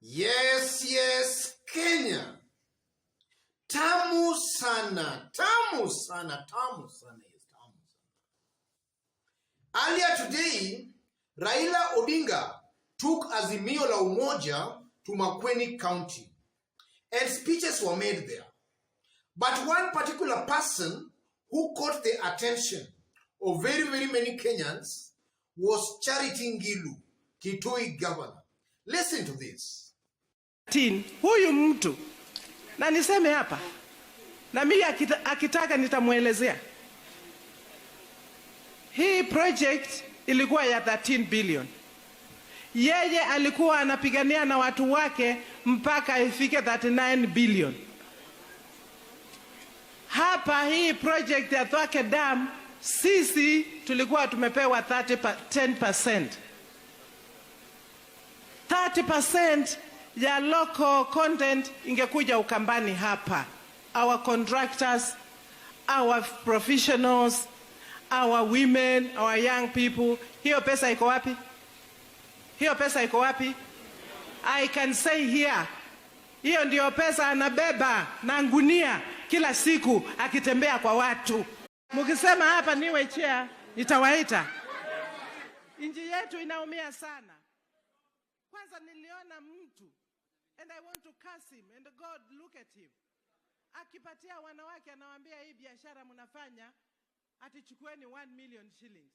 Yes, Kenya. Tamu sana, tamu sana, tamu sana, yes, tamu sana. Earlier today, Raila Odinga took Azimio la Umoja to Makueni County, and speeches were made there. But one particular person who caught the attention of very many Kenyans was Charity Ngilu, Kitui governor. Listen to this. Huyu mtu na niseme hapa na mimi akitaka nitamuelezea. Hii project ilikuwa ya 13 billion. Yeye alikuwa anapigania na watu wake mpaka ifike 39 billion. Hapa hii project ya Thwake Dam sisi tulikuwa tumepewa 10%. 30% ya local content ingekuja Ukambani hapa. Our contractors, our professionals, our women, our young people. Hiyo pesa iko wapi? Hiyo pesa iko wapi? I can say here. Hiyo ndio pesa anabeba na ngunia kila siku akitembea kwa watu. Mukisema hapa niwe chair, nitawaita. Nchi yetu inaumia sana. Kwanza niliona mtu, and I want to curse him, and God look at him. Akipatia wanawake anawaambia hii biashara mnafanya atichukueni 1 million shillings.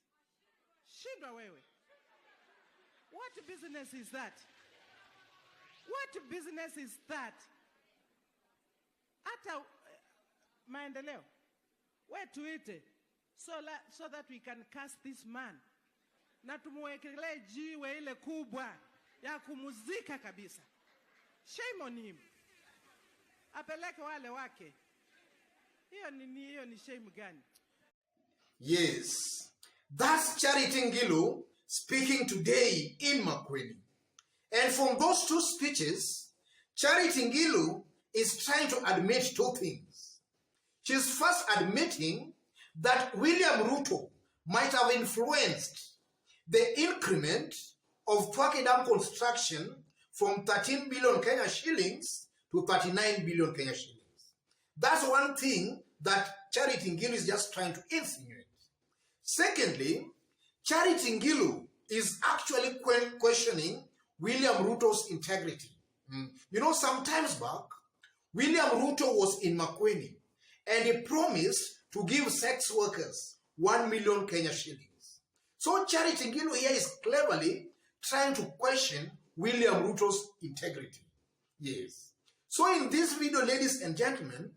Shindwa wewe. What business is that? What business is that? Hata maendeleo. We tuite so that we can cast this man. Na tumuwekelee jiwe ile kubwa ya kumuzika kabisa. Shame on him. Apeleke wale wake. Hiyo ni shame gani? Yes, that's Charity Ngilu speaking today in Makueni. And from those two speeches, Charity Ngilu is trying to admit two things. She's first admitting that William Ruto might have influenced the increment of Thwake Dam construction from 13 billion Kenya shillings to 39 billion Kenya shillings. That's one thing that Charity Ngilu is just trying to insinuate. Secondly, Charity Ngilu is actually questioning William Ruto's integrity. You know, some times back, William Ruto was in Makueni and he promised to give sex workers 1 million Kenya shillings. So Charity Ngilu here is cleverly trying to question William Ruto's integrity. Yes. So in this video, ladies and gentlemen,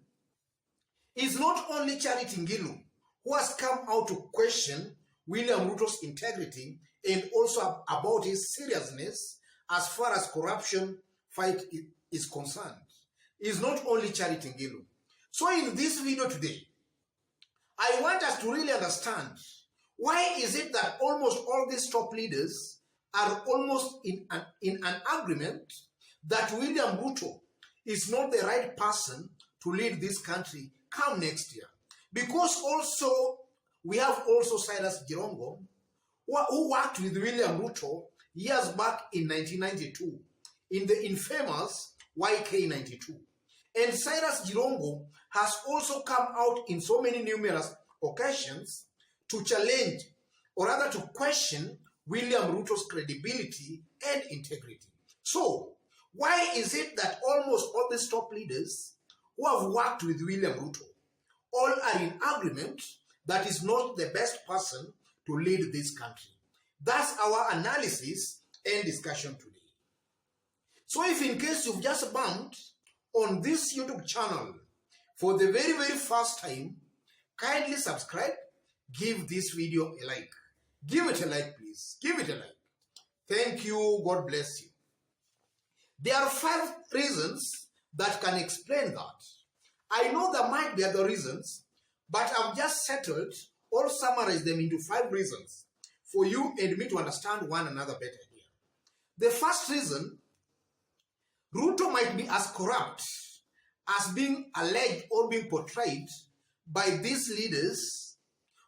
it's not only Charity Ngilu who has come out to question William Ruto's integrity and also about his seriousness as far as corruption fight is concerned. It's not only Charity Ngilu. So in this video today, I want us to really understand why is it that almost all these top leaders are almost in an agreement that William Ruto is not the right person to lead this country come next year. Because also, we have also Cyrus Jirongo, who worked with William Ruto years back in 1992, in the infamous YK92. And Cyrus Jirongo has also come out in so many numerous occasions to challenge, or rather to question, William Ruto's credibility and integrity. So, why is it that almost all these top leaders who have worked with William Ruto all are in agreement that is not the best person to lead this country? That's our analysis and discussion today. So if in case you've just bumped on this YouTube channel for the very first time, kindly subscribe, give this video a like. Give it a like, please. Give it a like. Thank you. God bless you. There are 5 reasons that can explain that. I know there might be other reasons, but I've just settled or summarized them into 5 reasons for you and me to understand one another better here. The first reason, Ruto might be as corrupt as being alleged or being portrayed by these leaders,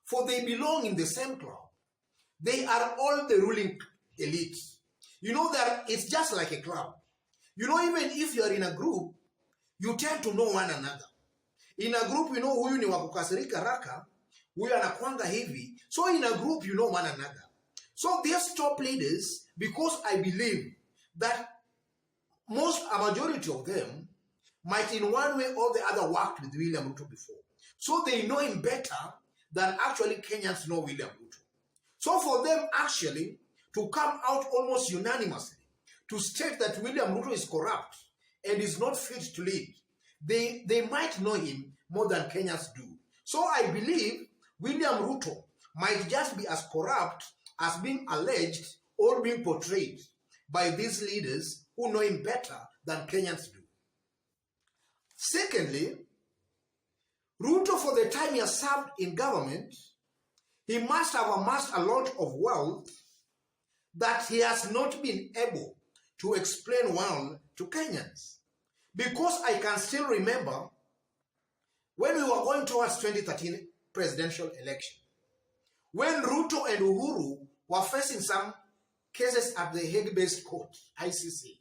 for they belong in the same club. They are all the ruling elite. You know that it's just like a club. You know, even if you are in a group, you tend to know one another. In a group, you know, huyu ni wakukasirika raka, huyu anakwanga hivi. So in a group, you know one another. So these top leaders, because I believe that a majority of them might in one way or the other worked with William Ruto before. So they know him better than actually Kenyans know William Ruto. So for them actually to come out almost unanimously to state that William Ruto is corrupt and is not fit to lead, they might know him more than Kenyans do. So I believe William Ruto might just be as corrupt as being alleged or being portrayed by these leaders who know him better than Kenyans do. Secondly, Ruto, for the time he has served in government, he must have amassed a lot of wealth that he has not been able to explain well to Kenyans. Because I can still remember when we were going towards 2013 presidential election, when Ruto and Uhuru were facing some cases at the Hague-based court, ICC.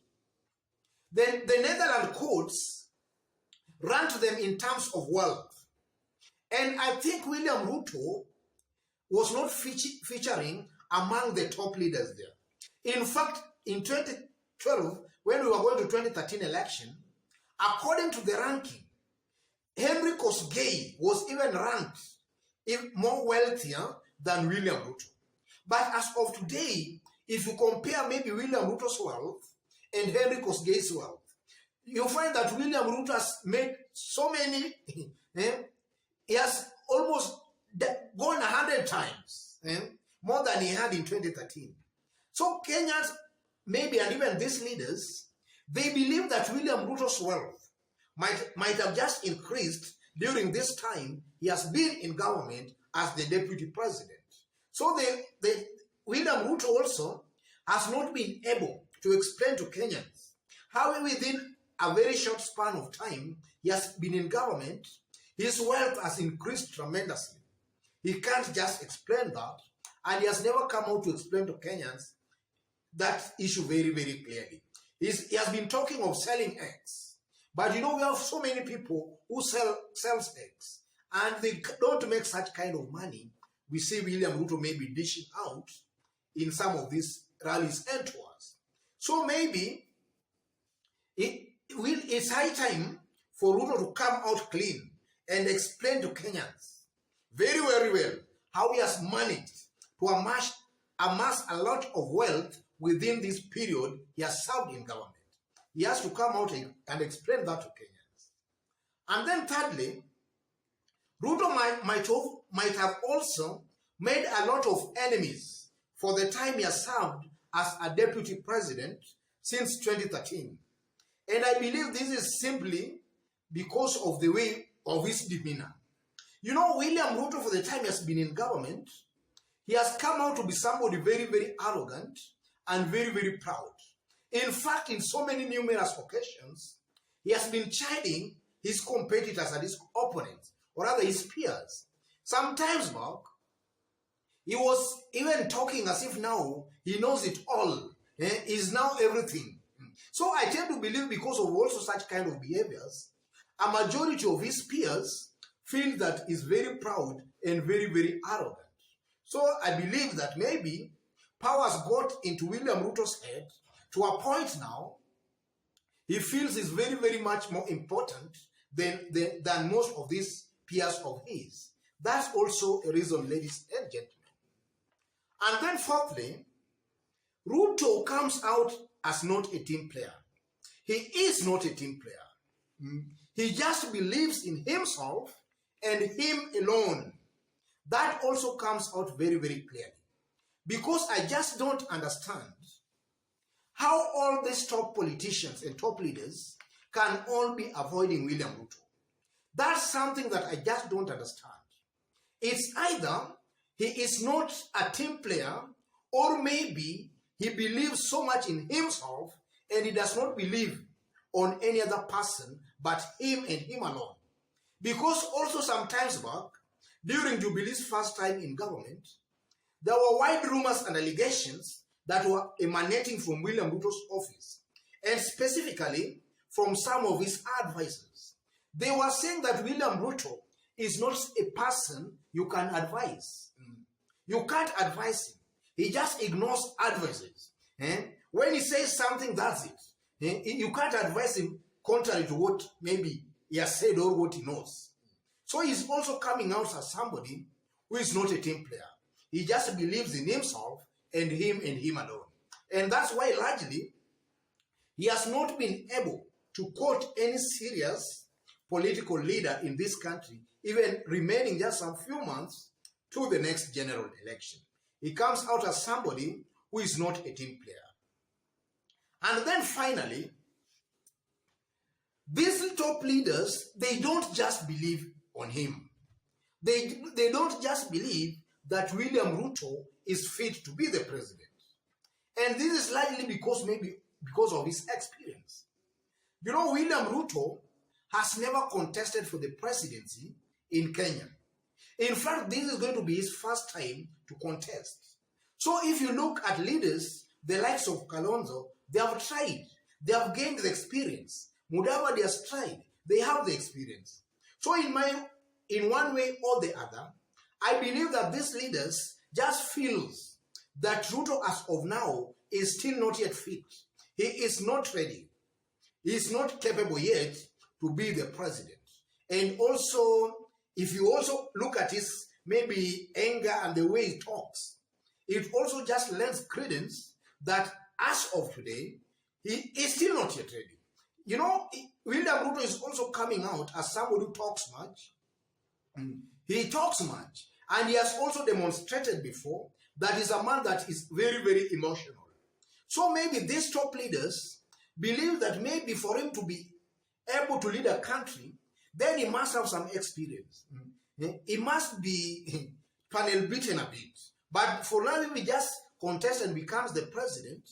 Then the Netherlands courts ran to them in terms of wealth. And I think William Ruto was not featuring among the top leaders there. In fact, in 2012, when we were going to 2013 election, according to the ranking, Henry Kosgei was even ranked more wealthier than William Ruto. But as of today, if you compare maybe William Ruto's wealth and Henry Kosgei's wealth, you find that William Ruto has made so many, he has almost gone 100 times more than he had in 2013. So Kenyans, maybe, and even these leaders, they believe that William Ruto's wealth might have just increased during this time he has been in government as the deputy president. So William Ruto also has not been able to explain to Kenyans how within a very short span of time he has been in government, his wealth has increased tremendously. He can't just explain that, and he has never come out to explain to Kenyans that issue very, very clearly. He has been talking of selling eggs, but you know, we have so many people who sells eggs, and they don't make such kind of money. We see William Ruto maybe dishing out in some of these rallies and tours. So maybe it's high time for Ruto to come out clean and explain to Kenyans very, very well how he has managed to amass a lot of wealth within this period he has served in government. He has to come out and explain that to Kenyans. And then thirdly, Ruto might have also made a lot of enemies for the time he has served as a deputy president since 2013. And I believe this is simply because of the way of his demeanor. You know, William Ruto, for the time he has been in government, he has come out to be somebody very, very arrogant and very, very proud. In fact, in so many numerous occasions, he has been chiding his competitors and his opponents, or rather his peers. Sometimes back, he was even talking as if now he knows it all. He's now everything. So I tend to believe, because of also such kind of behaviors, a majority of his peers feel that he's very proud and very, very arrogant. So I believe that maybe power has got into William Ruto's head to a point now he feels is very, very much more important than most of these peers of his. That's also a reason, ladies and gentlemen. And then fourthly, Ruto comes out as not a team player. He is not a team player. He just believes in himself and him alone. That also comes out very, very clearly. Because I just don't understand how all these top politicians and top leaders can all be avoiding William Ruto. That's something that I just don't understand. It's either he is not a team player, or maybe he believes so much in himself and he does not believe on any other person but him and him alone. Because also sometimes back, during Jubilee's first time in government, there were wide rumors and allegations that were emanating from William Ruto's office. and specifically from some of his advisors. They were saying that William Ruto is not a person you can advise. You can't advise him. He just ignores advices. When he says something, that's it. You can't advise him contrary to what maybe he has said or what he knows. So he's also coming out as somebody who is not a team player. He just believes in himself and him alone. And that's why largely he has not been able to quote any serious political leader in this country, even remaining just some few months to the next general election. He comes out as somebody who is not a team player. And then finally, these top leaders, they don't just believe on him. They don't just believe that William Ruto is fit to be the president. And this is likely because of his experience. You know, William Ruto has never contested for the presidency in Kenya. In fact, this is going to be his first time to contest. So if you look at leaders, the likes of Kalonzo, they have tried. They have gained the experience. Mudavadi has tried. They have the experience. So in one way or the other, I believe that these leaders just feels that Ruto as of now is still not yet fit. He is not ready. He is not capable yet to be the president. And also, if you also look at his maybe anger and the way he talks, it also just lends credence that as of today, he is still not yet ready. You know, William Ruto is also coming out as somebody who talks much. He talks much. And he has also demonstrated before that he's a man that is very, very emotional. So maybe these top leaders believe that maybe for him to be able to lead a country, then he must have some experience. He must be panel beaten a bit. But for now, if he just contests and becomes the president,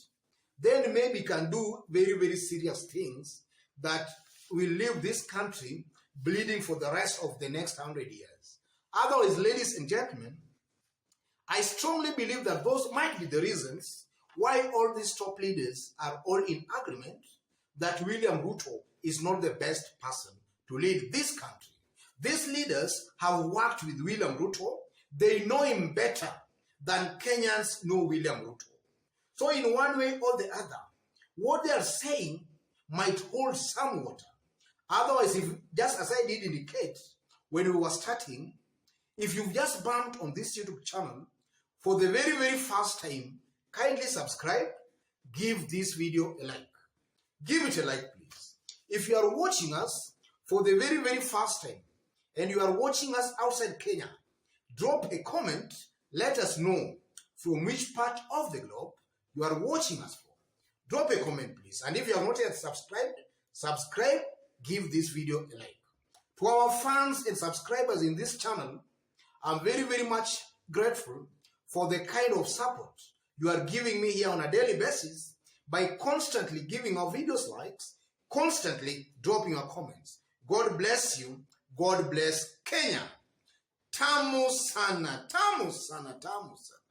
then maybe he can do very, very serious things that will leave this country bleeding for the rest of the next 100 years. Otherwise, ladies and gentlemen, I strongly believe that those might be the reasons why all these top leaders are all in agreement that William Ruto is not the best person to lead this country. These leaders have worked with William Ruto. They know him better than Kenyans know William Ruto. So in one way or the other, what they are saying might hold some water. Otherwise, if just as I did indicate when we were starting, if you've just bumped on this YouTube channel for the very, very first time, kindly subscribe, give this video a like. Give it a like, please. If you are watching us for the very, very first time, and you are watching us outside Kenya, drop a comment, let us know from which part of the globe you are watching us for. Drop a comment, please. And if you have not yet subscribed, subscribe, give this video a like. To our fans and subscribers in this channel, I'm very, very much grateful for the kind of support you are giving me here on a daily basis by constantly giving our videos likes, constantly dropping your comments. God bless you. God bless Kenya. Tamu sana, tamu sana, tamu sana.